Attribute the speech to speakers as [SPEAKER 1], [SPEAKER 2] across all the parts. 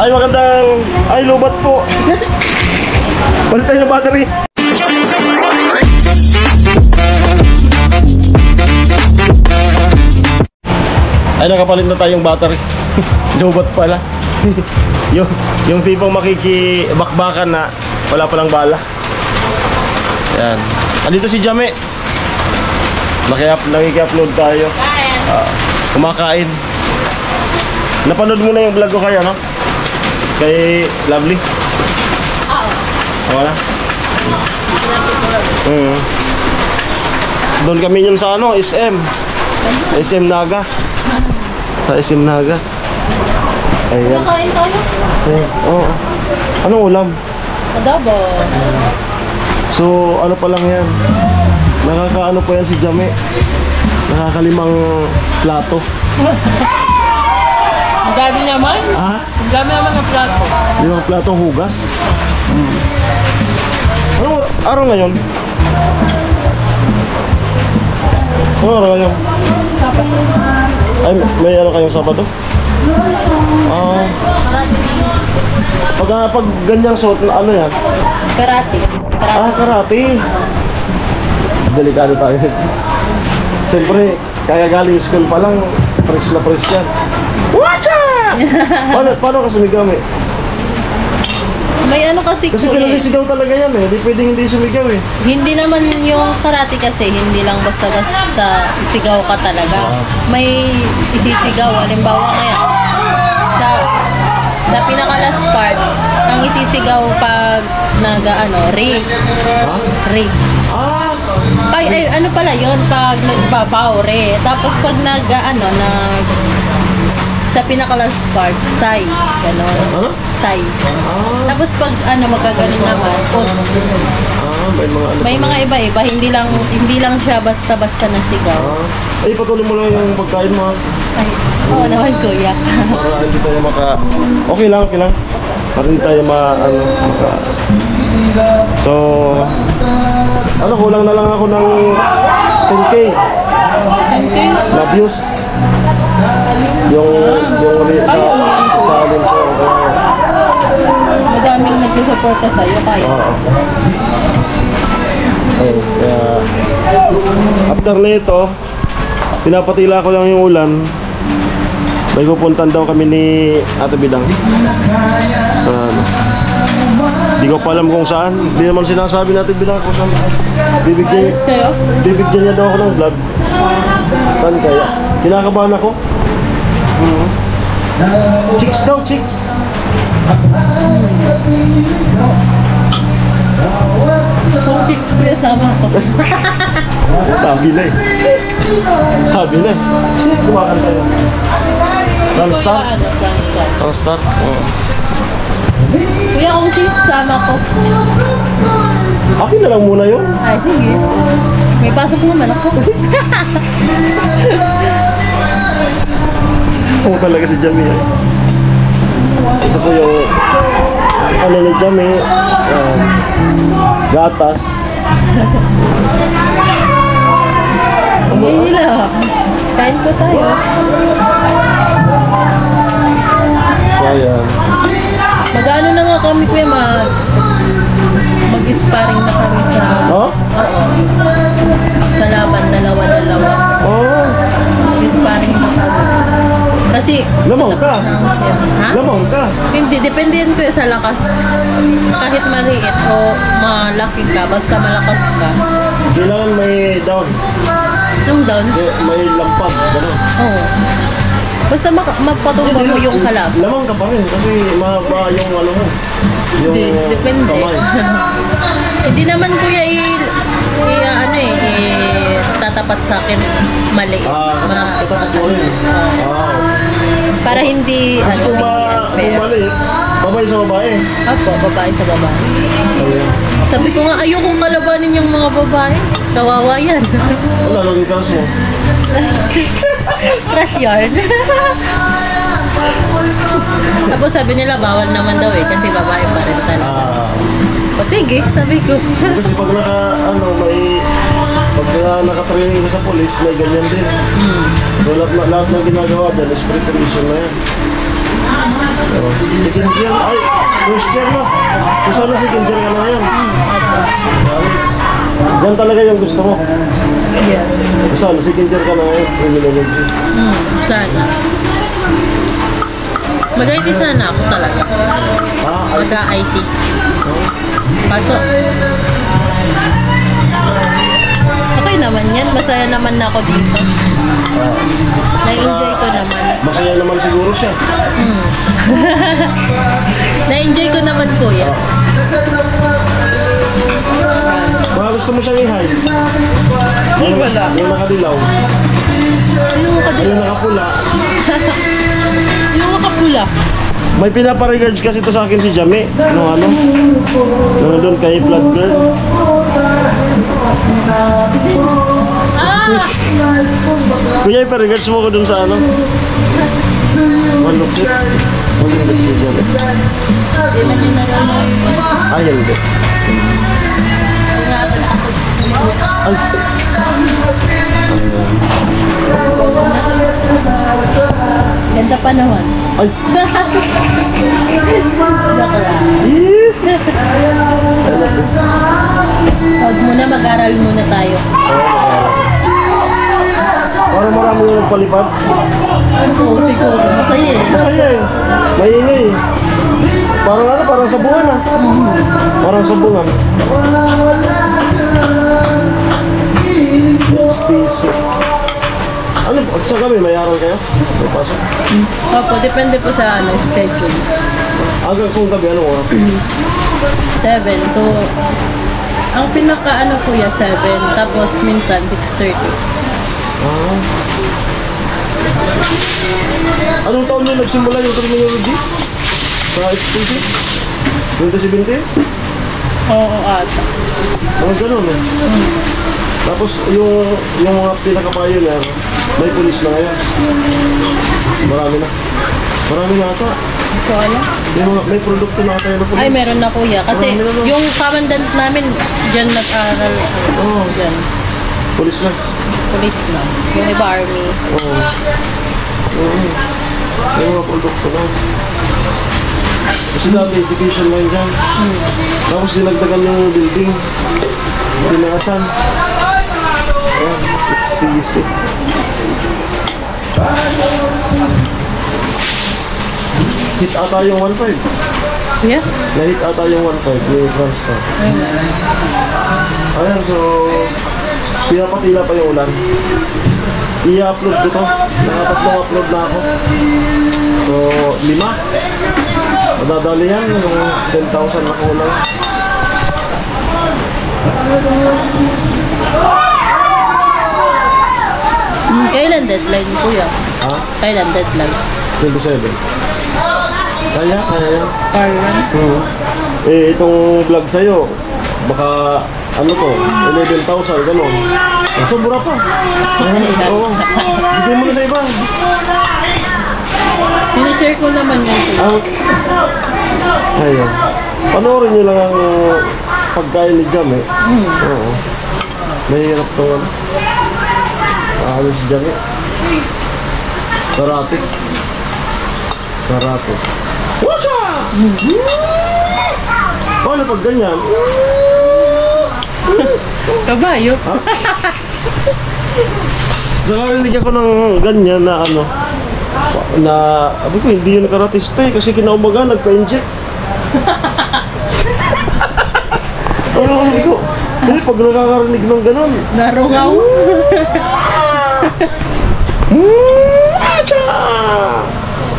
[SPEAKER 1] Ay, magandang... Ay, lubat po. Balik tayo ng battery. Ay, nakapalit na tayong battery. Lubat pala. yung tipong makikibakbakan na wala palang bala. Yan. Andito si Jame. Nakiki-upload tayo. Kumakain. Napanood mo na yung vlog ko kaya, no? Kay Lovely? Oo. Wala? Doon kami yun sa ano, SM. SM Naga. Sa SM Naga. Ayan.
[SPEAKER 2] Nakain tayo?
[SPEAKER 1] Oo. Anong ulam?
[SPEAKER 2] Adobo.
[SPEAKER 1] So, ano pa lang yan? Nakakaano pa yan si Jame. Nakakalimang plato.
[SPEAKER 2] Ang dami naman?
[SPEAKER 1] Ha?
[SPEAKER 2] Ang dami naman ng plato.
[SPEAKER 1] Limang platong hugas. Anong araw ngayon? Anong araw ngayon?
[SPEAKER 2] Sabado.
[SPEAKER 1] Ay, may ano kayong Sabado? Ah. Pag ganyang suot na ano yan?
[SPEAKER 2] Karate.
[SPEAKER 1] Ah, karate. Delikado tayo. Siyempre, kaya galing school pa lang, fresh na fresh yan. Watcha! Paano ka sumigaw eh?
[SPEAKER 2] May ano kasi
[SPEAKER 1] Kasi kinasisigaw talaga yan eh. Hindi pwedeng hindi sumigaw eh.
[SPEAKER 2] Hindi naman yung karate kasi, hindi lang basta-basta sisigaw ka talaga. May isisigaw, halimbawa ngayon. Sa pinaka-last part, ang isisigaw pag re.
[SPEAKER 1] Ha?
[SPEAKER 2] Re.
[SPEAKER 1] Ah!
[SPEAKER 2] Ay, ano pala yun? Pag nagbabaw, re. Tapos pag sa pinaka-last part, say. Ganon.
[SPEAKER 1] Ano?
[SPEAKER 2] Say.
[SPEAKER 1] Ah!
[SPEAKER 2] Tapos pag magagaling naman, pos.
[SPEAKER 1] Ah,
[SPEAKER 2] May mga iba-iba, hindi lang siya basta-basta na sigaw.
[SPEAKER 1] Ah. Ay, patuloy mo lang yung pagkain mo.
[SPEAKER 2] Ay, oo naman kuya.
[SPEAKER 1] Para hindi tayo Okay lang. Para hindi tayo So, kulang na lang ako ng 10K.
[SPEAKER 2] 10K?
[SPEAKER 1] Na views. Yung challenge ko.
[SPEAKER 2] Madaming nagsusuporta sa'yo kaya.
[SPEAKER 1] Ay, kaya after nito, pinapatila ko lang yung ulan. May pupuntan daw kami ni Ate Bidang. Hindi ko pa alam kung saan. Hindi naman sinasabi natin Bidang kung saan.
[SPEAKER 2] Alis kayo?
[SPEAKER 1] Bibigyan niya daw ako ng vlog. Saan kaya? Kinakabahan ako. Chicks daw, chicks.
[SPEAKER 2] Kung chicks kuya sama ko.
[SPEAKER 1] Sabi na eh. Shit, kumakanta yun. Transtar? Transtar? Oo.
[SPEAKER 2] Kuya, kung chicks sama ko.
[SPEAKER 1] Akin na lang muna yun.
[SPEAKER 2] Ay, sige. May pasok naman ako.
[SPEAKER 1] Oo talaga si Jamie eh. Ito po yung ano ni Jamie, gatas.
[SPEAKER 2] Hindi nila. Kain po tayo.
[SPEAKER 1] So ayan.
[SPEAKER 2] Mag-ano na nga kami kuya, mag-sparring na kami sa...
[SPEAKER 1] Oh?
[SPEAKER 2] Sa laban, dalawa-dalawa.
[SPEAKER 1] Oh.
[SPEAKER 2] Mag-sparring na kami. Kasi...
[SPEAKER 1] Lamang ka?
[SPEAKER 2] Ha?
[SPEAKER 1] Lamang ka?
[SPEAKER 2] Hindi, depende yun kuya sa lakas. Kahit maliit o malaki ka, basta malakas ka.
[SPEAKER 1] Kailangan may down.
[SPEAKER 2] Yung down?
[SPEAKER 1] May lampag, gano'n.
[SPEAKER 2] Oo. Basta mapatumbang mo yung kalab.
[SPEAKER 1] Lamang ka pa rin kasi mahaba yung ano mo. Yung
[SPEAKER 2] Depende.
[SPEAKER 1] kamay.
[SPEAKER 2] Hindi naman kuya tatapat sa akin maliit.
[SPEAKER 1] Tatapat mo rin.
[SPEAKER 2] Para hindi
[SPEAKER 1] Kasi kung
[SPEAKER 2] unfair.
[SPEAKER 1] maliit, babae sa babae.
[SPEAKER 2] Ako, babae sa babae.
[SPEAKER 1] Ayan.
[SPEAKER 2] Sabi ko nga, ayokong kalabanin yung mga babae. Kawawa yan.
[SPEAKER 1] Wala, laging kaso.
[SPEAKER 2] Crush yarn. Tapos sabi nila, bawal naman daw kasi babae pa rin talaga. O sige, sabi ko.
[SPEAKER 1] Kasi pag nakatraining ko sa police, may ganyan din. So lahat ng ginagawa dyan is preparation na yan. So, sige Second year na. Ay, first year na. Kung sana second year ka na ngayon. Yan talaga yung gusto mo.
[SPEAKER 2] Yes.
[SPEAKER 1] Kung sana second year ka na ngayon. Criminology.
[SPEAKER 2] Sana. Mag-IT sana ako talaga. Mag-IT. Kaso, okay naman yan. Masaya naman na ako dito. Na-enjoy ko naman.
[SPEAKER 1] Masaya naman siguro siya.
[SPEAKER 2] Na-enjoy ko naman kuya.
[SPEAKER 1] Baka gusto mo siyang i-hide.
[SPEAKER 2] Wala.
[SPEAKER 1] Yung nakadilaw.
[SPEAKER 2] Yung
[SPEAKER 1] Yung nakapula.
[SPEAKER 2] Yung makapula.
[SPEAKER 1] May pinaparegards kasi ito sa akin si Jame. Nung doon kay Blood Girl. Kuya, iparegards mo ko doon sa ano? Malupit. Malupit si Jame.
[SPEAKER 2] Hindi man yun nanonood.
[SPEAKER 1] Ay, hindi. Ay.
[SPEAKER 2] Ganda pa naman.
[SPEAKER 1] Ay.
[SPEAKER 2] Joke lang. Huwag muna, mag-aral muna tayo.
[SPEAKER 1] Para marami yung nagpalipad.
[SPEAKER 2] Oo, siguro. Masaya eh.
[SPEAKER 1] Masaya eh. Maingay eh. Parang ano, parang sabungan ah. Parang sabungan. SPC. Ano po? Sa gabi, may araw kayo? May pasok?
[SPEAKER 2] Opo, depende po sa schedule.
[SPEAKER 1] Hanggang kung gabi, anong oras?
[SPEAKER 2] 7 to... Ang pinaka kuya, 7. Tapos minsan 6:30.
[SPEAKER 1] Ah. Anong taon nyo nagsimula yung criminology? Sa SPC? 2017?
[SPEAKER 2] Oo, ata.
[SPEAKER 1] Mga ganun eh. Tapos yung mga pinaka-pioneer, may pulis na ngayon. Marami na. Marami na ata.
[SPEAKER 2] So, ano?
[SPEAKER 1] May produkto na tayo na pulis.
[SPEAKER 2] Ay, meron na kuya. Kasi
[SPEAKER 1] Marami na.
[SPEAKER 2] yung commandant namin, dyan nag-aral.
[SPEAKER 1] Oo.
[SPEAKER 2] Dyan.
[SPEAKER 1] Pulis na.
[SPEAKER 2] Police na. Yung iba army.
[SPEAKER 1] Oo. Oo. May mga produkto na. Kasi dati education lang dyan. Tapos dinagdagan yung building. Dinaasan. Ayan, SPC. Hit ata yung 1.5.
[SPEAKER 2] Yeah?
[SPEAKER 1] Na-hit ata yung 1.5. Yung transfer. Ayan, so... pinapatila pa yung ulan. I-upload ko to. Nakatatlong upload na ako. So, 5. Madadali yan. Yung 10,000 na kulang.
[SPEAKER 2] Kailan deadline kuya?
[SPEAKER 1] Ha?
[SPEAKER 2] Kailan deadline?
[SPEAKER 1] 27. Kaya yan.
[SPEAKER 2] Kailan?
[SPEAKER 1] Eh, itong vlog sa'yo, baka, ano to, 11,000, gano'n. Sobra pa. Oo. Bigay mo na sa iba.
[SPEAKER 2] Pinishare ko naman yun kuya.
[SPEAKER 1] Ayun. Panoorin nyo lang ang pagkain ni Jam eh. Oo. Mahirap to ano. Ano si Jam eh. Karate. Karate. Watcha! Paano pag ganyan?
[SPEAKER 2] Kabayo.
[SPEAKER 1] Ha? Nakarinig ako ng ganyan na ano. Na, sabi ko, hindi yun karatista eh. Kasi kinaumaga, nagpa-inject. Ano sabi ko? Hindi, pag nakakarinig ng ganon.
[SPEAKER 2] Narungaw.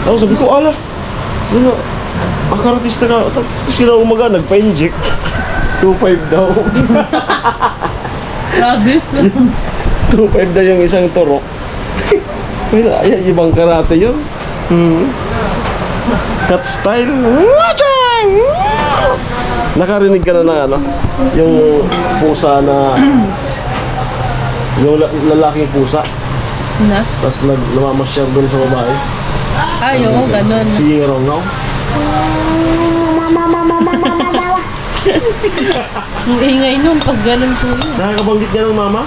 [SPEAKER 1] Ako sabi ko, ala, ano, karatista ka. Tapos kinaumaga, nagpa-inject. 2.5 daw.
[SPEAKER 2] Grabe.
[SPEAKER 1] 2.5 daw yung isang turok. Ay, ibang karate yun. Cut style. Nakarinig ka na ng ano? Yung pusa na... yung lalaking pusa.
[SPEAKER 2] Na?
[SPEAKER 1] Tapos namamasyar doon sa babae.
[SPEAKER 2] Ay, oo, ganun.
[SPEAKER 1] Si Rongaw.
[SPEAKER 2] Ang ingay nun pag ganun po yun.
[SPEAKER 1] Nakakabanggit niya ng mama?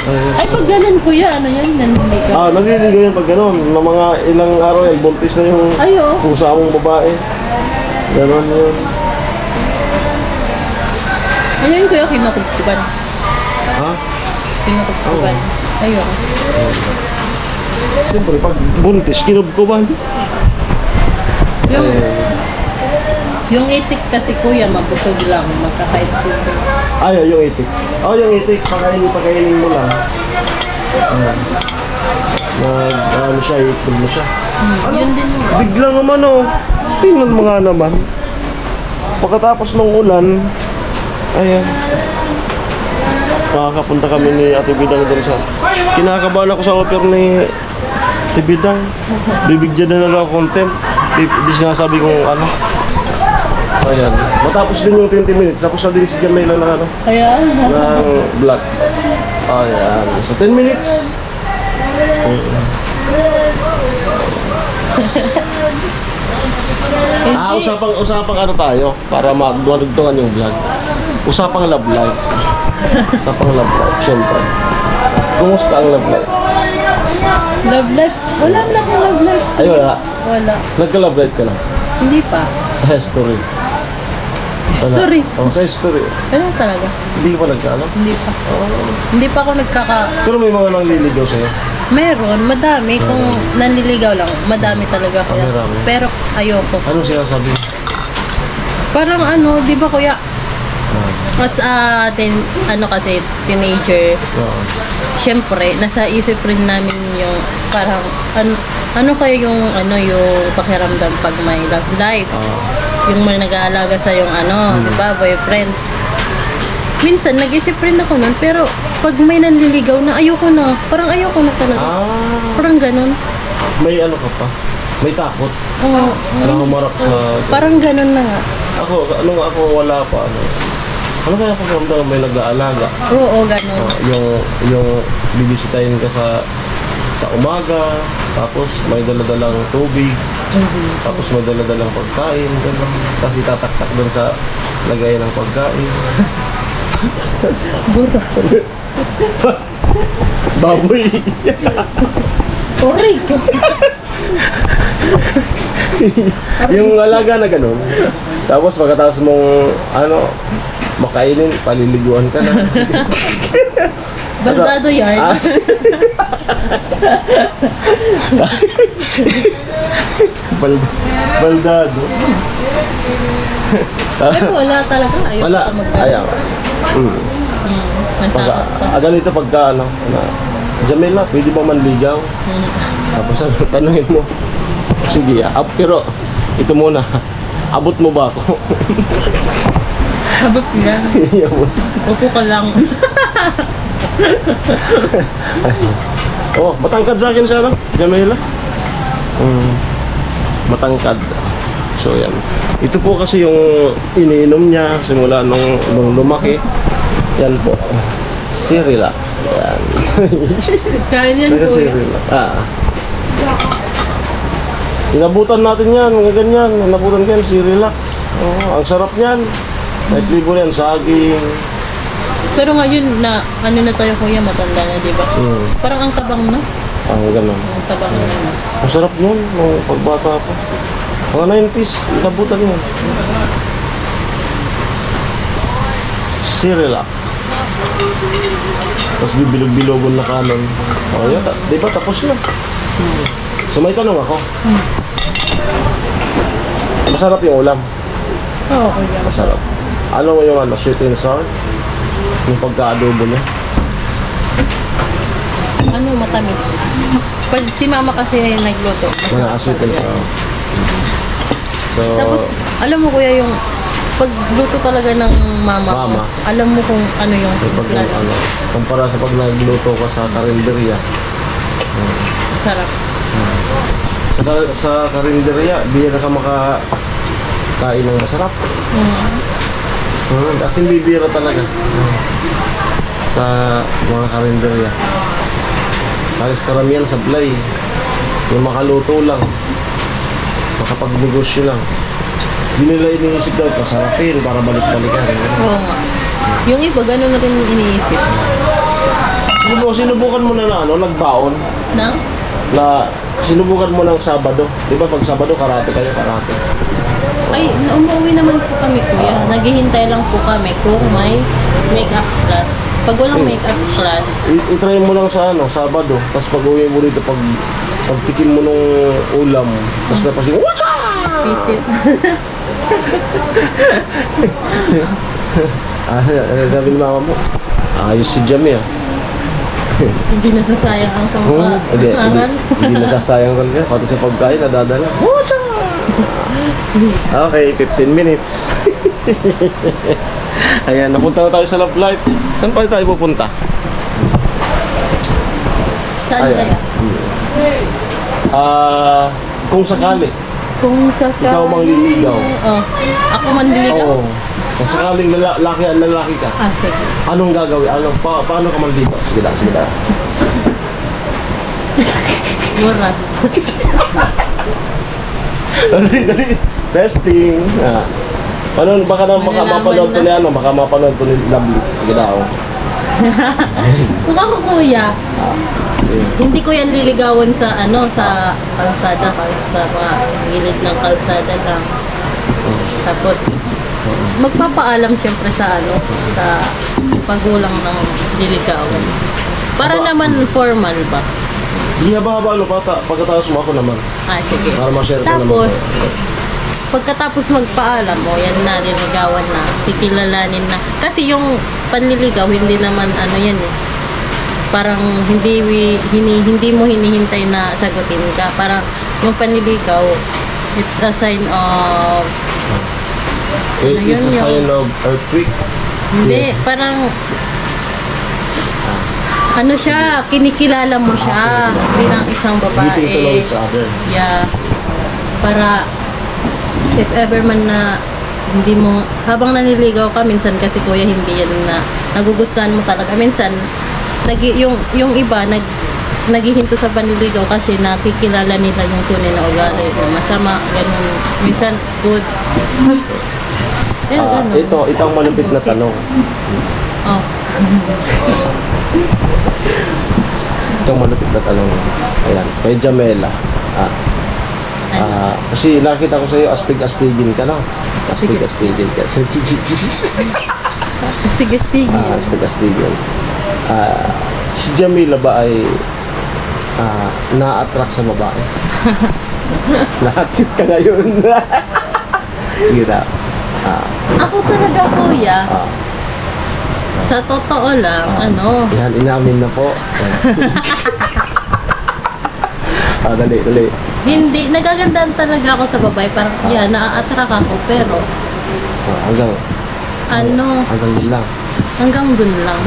[SPEAKER 2] Ay, pag ganun kuya, ano yan? Naniligaw.
[SPEAKER 1] Ah, naliligaw yan pag gano'n. Na mga ilang araw yan, buntis na yung
[SPEAKER 2] Ay, oo.
[SPEAKER 1] pusa mong babae. Gano'n yun.
[SPEAKER 2] Ayun kuya, kinukubkuban.
[SPEAKER 1] Ha?
[SPEAKER 2] Kinukubkuban. Ayun.
[SPEAKER 1] Siyempre, pag buntis, kinubkuban.
[SPEAKER 2] Yung, yung itik kasi kuya, mabusog lang. Magkakait po.
[SPEAKER 1] Ay, yung itik. Oh, yung itik. Pagkainin mo lang. Ano siya, itik mo siya.
[SPEAKER 2] Yun din yun.
[SPEAKER 1] Bigla naman oh. Tingnan mo nga naman. Pagkatapos ng ulan, ayan. Makakapunta kami ni Ate Bidang doon sa... Kinakabahan ako sa offer ni Ate Bidang. Bibigyan na lang ako content. Di sinasabi kong ano. Ayan. Matapos din yung 20 minutes. Tapos na din si Jamela ng ano.
[SPEAKER 2] Kaya,
[SPEAKER 1] Ng vlog. Ayan. So 10 minutes. Usapang ano tayo para madugtungan yung vlog. Usapang love life. Usapang love life, syempre. Kumusta ang love life?
[SPEAKER 2] love life. Wala na akong love life.
[SPEAKER 1] Ay, wala.
[SPEAKER 2] Wala.
[SPEAKER 1] Nagka-love life ka na?
[SPEAKER 2] Hindi pa.
[SPEAKER 1] Sa history. Wala.
[SPEAKER 2] History.
[SPEAKER 1] Oh, sa history.
[SPEAKER 2] Ano talaga?
[SPEAKER 1] Hindi pa nagka-ano?
[SPEAKER 2] Hindi pa. Hindi pa ako
[SPEAKER 1] Pero may mga nangliligaw sa'yo.
[SPEAKER 2] Meron, madami. Kung nanliligaw lang, madami talaga kuya.
[SPEAKER 1] Marami.
[SPEAKER 2] Pero ayoko.
[SPEAKER 1] Ano sinasabi?
[SPEAKER 2] Parang ano, di ba kuya? Mas ano kasi, teenager.
[SPEAKER 1] Oo.
[SPEAKER 2] Siyempre, nasa isip rin namin yung parang ano kayo yung pakiramdam pag may love life. Yung may nag-aalaga sa yung di ba, boyfriend. Minsan nag-isip rin ako nun, pero pag may nanliligaw na ayoko na. Parang ayoko na talaga. Parang ganun.
[SPEAKER 1] May ano ka pa? May takot?
[SPEAKER 2] Oo.
[SPEAKER 1] Na humarap sa...
[SPEAKER 2] Parang ganun na nga.
[SPEAKER 1] Ako wala pa. Ano kaya pakiramdam may nag-aalaga?
[SPEAKER 2] Oo, ganun.
[SPEAKER 1] Yung bibisitahin ka sa umaga, tapos may daladalang tubig, tapos may daladalang pagkain, ganun. Tapos itataktak doon sa lagayan ng pagkain.
[SPEAKER 2] Buras.
[SPEAKER 1] Baboy!
[SPEAKER 2] Orig!
[SPEAKER 1] Yung alaga na ganun. Tapos pagkatapos mong makainin, paliliguan ka na.
[SPEAKER 2] Baldado yard.
[SPEAKER 1] Baldado.
[SPEAKER 2] Pero wala talaga. Ayoko
[SPEAKER 1] Wala.
[SPEAKER 2] pa magdala.
[SPEAKER 1] Ayaw.
[SPEAKER 2] Natakot pa.
[SPEAKER 1] Ganito pagka Jamela, pwede ba manligaw? Tapos tanungin mo, sige, pero ito muna, abot mo ba ako?
[SPEAKER 2] Habap yan.
[SPEAKER 1] Abot.
[SPEAKER 2] Upo ka lang.
[SPEAKER 1] Oh, matangkad sa akin siya, Jamela. Matangkad. So yan. Ito po kasi yung iniinom niya simula nung lumaki. Yan po. Sirila. Yan.
[SPEAKER 2] Kain yan kuya.
[SPEAKER 1] Sirila. Inabutan natin yan, mga ganyan. Inabutan ko yan, Sirila. Ang sarap niyan. May flavor yan, saging.
[SPEAKER 2] Pero ngayon na na tayo kuya, matanda na, di ba? Parang ang tabang na.
[SPEAKER 1] Ganun.
[SPEAKER 2] Ang tabang na.
[SPEAKER 1] Ang sarap nun, nung pagbata pa. Mga 90s, inabutan yun. Sirila. Tapos bibilog-bilogon na kanon. Yun, di ba tapos na? So may tanong ako. Masarap yung ulam.
[SPEAKER 2] Oo, kuya.
[SPEAKER 1] Masarap. Ano mo yung sweet and sour? Yung pagka-adobo niya.
[SPEAKER 2] Ano, matamis. Pag si mama kasi nagluto,
[SPEAKER 1] Mga sweet and sour. So,
[SPEAKER 2] Tapos, alam mo kuya yung pagluto talaga ng mama ko,
[SPEAKER 1] Mama.
[SPEAKER 2] alam mo kung ano yung
[SPEAKER 1] pag kumpara sa pag nagluto ka sa karinderya.
[SPEAKER 2] sarap.
[SPEAKER 1] Sa karinderya, bihira ka makakain ng masarap. As in, bibira talaga. Sa mga karinderya. Halos karamihan sablay. Yung makaluto lang. Makapagnegosyo lang. Hindi nila iniisip daw pasarapin para balik-balikan.
[SPEAKER 2] Oo nga. Yung iba, gano'n na rin iniisip.
[SPEAKER 1] Sinubukan mo na ano, nagbaon?
[SPEAKER 2] Na?
[SPEAKER 1] Na sinubukan mo ng Sabado. Di ba pag Sabado, karate kayo, karate.
[SPEAKER 2] Ay, umuwi naman po kami, kuya. Naghihintay lang po kami kung may make-up class. Pag walang make-up class,
[SPEAKER 1] I-try mo lang sa ano, Sabado. Tapos pag uwi mo dito, pagtikim mo nung ulam, tapos napasin, waka!
[SPEAKER 2] visit.
[SPEAKER 1] Sabi ni mama mo, ayos si Jamie ah.
[SPEAKER 2] Hindi nasasayang ang
[SPEAKER 1] Hindi nasasayang talaga. Pati sa pagkain, nadadala. Okay, 15 minutes. Ayan, napunta na tayo sa Love Life. Saan pa tayo pupunta?
[SPEAKER 2] Saan kaya?
[SPEAKER 1] Kung sakali,
[SPEAKER 2] Kung sakali...
[SPEAKER 1] ikaw mangliligaw.
[SPEAKER 2] Oh, ako manliligaw?
[SPEAKER 1] Oo. Kung sakaling lalaki ka,
[SPEAKER 2] Sige.
[SPEAKER 1] anong gagawin? Paano ka manliligaw? Sige lang.
[SPEAKER 2] Oras.
[SPEAKER 1] Dali. Testing. Paano, baka mapanood to ni ano, baka mapanood to ni Lovely. Sige daw.
[SPEAKER 2] Kung ako, kuya, hindi ko yan liligawan sa sa kalsada, sa mga gilid ng kalsada lang. Tapos, magpapaalam siyempre sa sa magulang ng liligawan. Para naman formal ba?
[SPEAKER 1] Hindi haba-haba pagkatapos mo ako naman.
[SPEAKER 2] Sige.
[SPEAKER 1] Para ma-share ko
[SPEAKER 2] Tapos,
[SPEAKER 1] naman.
[SPEAKER 2] pagkatapos magpaalam mo, yan na, liligawan na, kikilalanin na. Kasi yung panliligaw, hindi naman yan eh. Parang hindi mo hinihintay na sagutin ka. Parang yung panliligaw, it's a sign of...
[SPEAKER 1] It's a sign of earthquake.
[SPEAKER 2] Hindi, parang... siya, kinikilala mo siya bilang isang babae.
[SPEAKER 1] Getting to know each other.
[SPEAKER 2] Yeah. Para if ever man na hindi mo, habang naniligaw ka, minsan kasi kuya, hindi yan na nagugustuhan mo talaga. Minsan, yung iba, naghihinto sa panliligaw kasi nakikilala nila yung tunay na ugali. Masama, ganun. Minsan, good. Ganun.
[SPEAKER 1] Ito ang malupit na tanong.
[SPEAKER 2] Oh.
[SPEAKER 1] Ito ang malupit na tanong. Ayan, kay Jamela. Kasi nakita ko sa'yo, astig-astigin ka, no? Astig-astigin ka.
[SPEAKER 2] Astig-astigin.
[SPEAKER 1] Astig-astigin. Si Jamila ba ay na-attract sa babae? Nakatsit ka ngayon. Gina.
[SPEAKER 2] Ako talaga, kuya. Sa totoo lang,
[SPEAKER 1] Yan, inamin na po. Dali.
[SPEAKER 2] Hindi, nagagandahan talaga ako sa babae. Parang, na-attract ako, pero,
[SPEAKER 1] Hanggang yun lang.
[SPEAKER 2] hanggang dun lang.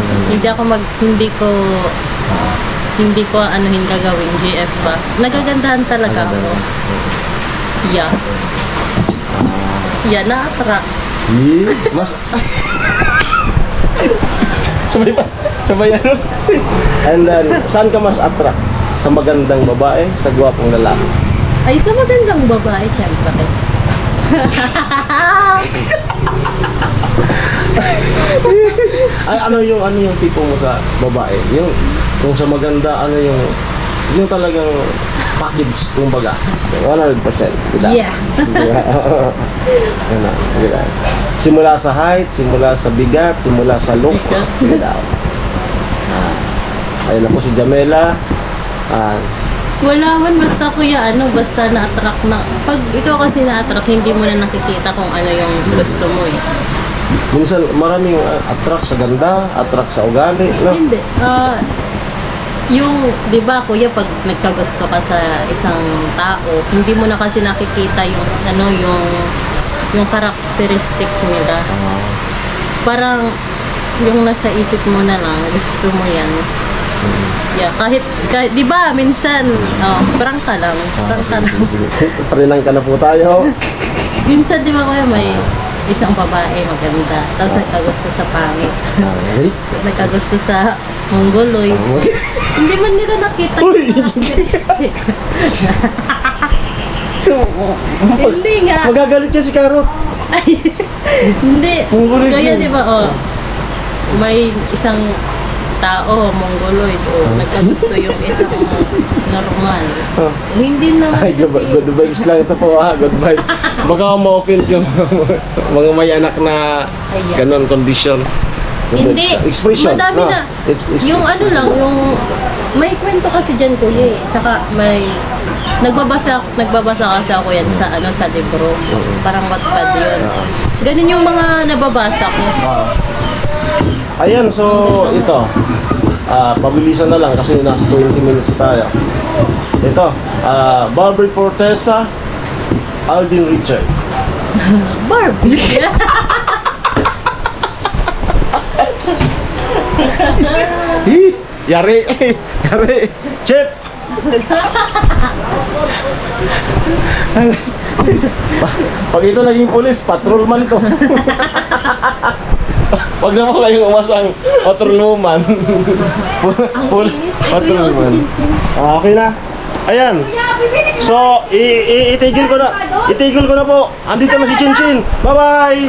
[SPEAKER 2] Hindi ko anuhin gagawin, GF ba. Nagagandahan talaga ako. Yeah. Na-attract.
[SPEAKER 1] Mas... Sabay ano? And then, saan ka mas attract? Sa magandang babae, sa gwapong lalaki?
[SPEAKER 2] Ay, sa magandang babae, syempre.
[SPEAKER 1] Ay, ano yung tipo mo sa babae? Yung sa maganda, yung talagang package, kumbaga. 100%. Sila.
[SPEAKER 2] Yeah.
[SPEAKER 1] Sila. Simula sa height, simula sa bigat, simula sa look. Sila. Ayun na po si Jamela.
[SPEAKER 2] Wala man, basta kuya, basta na-attract na. Pag ikaw kasi na-attract, hindi mo na nakikita kung ano yung gusto mo eh.
[SPEAKER 1] Minsan, maraming attract sa ganda, attract sa ugali. No?
[SPEAKER 2] Hindi. Di ba kuya, pag nagkagusto ka sa isang tao, hindi mo na kasi nakikita yung karakteristik nila. Parang yung nasa isip mo na lang, gusto mo yan. Yeah, kahit di ba, minsan, prank ka lang.
[SPEAKER 1] Sige. Parinang ka na po tayo.
[SPEAKER 2] Minsan, di ba kuya, may isang babae maganda, tapos nagkagusto sa pangit. Nagkagusto sa mongoloid. Hindi man nila nakita yung karakteristik. Hindi nga.
[SPEAKER 1] Magagalit siya si Karot.
[SPEAKER 2] Ay, hindi. Kaya di ba, may isang tao, mongoloid, o nagkagusto yung isang normal.
[SPEAKER 1] Oh.
[SPEAKER 2] Hindi naman
[SPEAKER 1] Ay, good vibes lang ito po, good vibes. Baka ma-offend yung mga may anak na ganon condition. Good
[SPEAKER 2] Hindi,
[SPEAKER 1] vibes. Expression.
[SPEAKER 2] madami
[SPEAKER 1] no?
[SPEAKER 2] na.
[SPEAKER 1] It's
[SPEAKER 2] Yung ano lang, yung may kwento kasi dyan kuya eh. Saka may nagbabasa kasi ako yan sa sa libro. Parang Wattpad yun. Ganun yung mga nababasa ko.
[SPEAKER 1] Ayan, so ito. Pabilisan na lang kasi nasa 20 minutes tayo. Ito, Barbie Fortesa, Alden Richard.
[SPEAKER 2] Barbie.
[SPEAKER 1] Yari! Yari! Chip! Pag ito naging pulis, patrolman to. Wag naman kayong umasang patrolman. Patrolman. Okay na. Ayan. So, itigil ko na. Itigil ko na po. Andito na si Chinchin. Bye-bye!